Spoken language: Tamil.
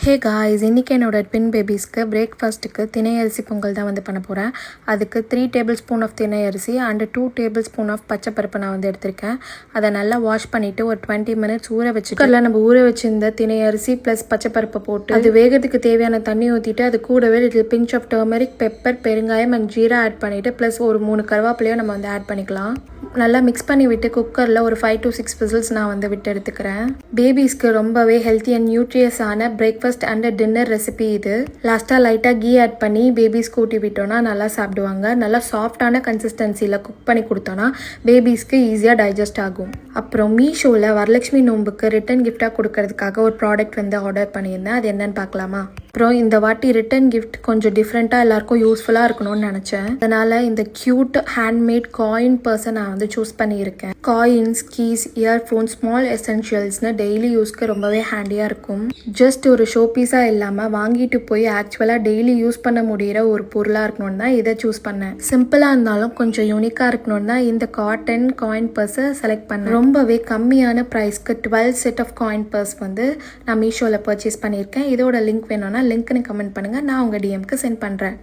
ஹே காய்ஸ், இன்றைக்கி என்னோட ட்வின் பேபிஸ்க்கு பிரேக்ஃபாஸ்ட்டுக்கு தினை அரிசி பொங்கல் தான் பண்ண போகிறேன். அதுக்கு 3 டேபிள் ஸ்பூன் ஆஃப் தினை அரிசி அண்ட் 2 டேபிள் ஸ்பூன் ஆஃப் பச்சைப்பருப்பு நான் எடுத்திருக்கேன். அதை நல்லா வாஷ் பண்ணிவிட்டு ஒரு 20 மினிட்ஸ் ஊற வச்சுட்டு அதில் நம்ம ஊற வச்சிருந்த தினை அரிசி ப்ளஸ் பச்சைப்பருப்பை போட்டு அது வேகிறதுக்கு தேவையான தண்ணி ஊற்றிட்டு அது கூடவே little pinch of turmeric, pepper, பெருங்காயம் அண்ட் ஜீரா ஆட் பண்ணிவிட்டு ப்ளஸ் ஒரு 3 கருவேப்பிலையும் நம்ம ஆட் பண்ணிக்கலாம். நல்லா மிக்ஸ் பண்ணி விட்டு குக்கரில் ஒரு 5 to 6 விசில்ஸ் நான் விட்டு எடுத்துக்கிறேன். பேபிஸ்க்கு ரொம்பவே ஹெல்த்தி அண்ட் நியூட்ரியஸான பிரேக்ஃபாஸ்ட் அண்ட் டின்னர் ரெசிபி இது. லாஸ்ட்டாக லைட்டாக கீ ஆட் பண்ணி பேபிஸ்க்கு ஊட்டி விட்டோன்னா நல்லா சாப்பிடுவாங்க. நல்லா சாஃப்டான கன்சிஸ்டன்சியில் குக் பண்ணி கொடுத்தோன்னா பேபிஸ்க்கு ஈஸியாக டைஜஸ்ட் ஆகும். அப்புறம் மீஷோவில் வரலட்சுமி நோம்புக்கு ரிட்டன் கிஃப்டாக கொடுக்கறதுக்காக ஒரு ப்ராடக்ட் ஆர்டர் பண்ணியிருந்தேன். அது என்னன்னு பார்க்கலாமா? அப்புறம் இந்த வாட்டி ரிட்டன் கிஃப்ட் கொஞ்சம் டிஃப்ரெண்ட்டாக எல்லாருக்கும் யூஸ்ஃபுல்லாக இருக்கணும்னு நினச்சேன். அதனால் இந்த க்யூட் ஹேண்ட்மேட் காயின் பர்ஸை நான் சூஸ் பண்ணியிருக்கேன். காயின்ஸ், கீஸ், இயர்ஃபோன், ஸ்மால் எசென்ஷியல்ஸ்னு டெய்லி யூஸ்க்கு ரொம்பவே ஹேண்டியாக இருக்கும். ஜஸ்ட் ஒரு ஷோ பீஸாக இல்லாமல் வாங்கிட்டு போய் ஆக்சுவலாக டெய்லி யூஸ் பண்ண முடிகிற ஒரு பொருளாக இருக்கணும்னு தான் இதை சூஸ் பண்ணேன். சிம்பிளாக இருந்தாலும் கொஞ்சம் யூனிக்காக இருக்கணும்னு தான் இந்த காட்டன் காயின் பர்ஸை செலக்ட் பண்ணேன். ரொம்பவே கம்மியான ப்ரைஸ்க்கு 12 செட் ஆஃப் காயின் பர்ஸ் நான் மீஷோவில் பர்ச்சேஸ் பண்ணியிருக்கேன். இதோட லிங்க் வேணும்னா லிங்க்னு கமெண்ட் பண்ணுங்கள், நான் உங்கள் டிஎம்க்கு சென்ட் பண்ணுறேன்.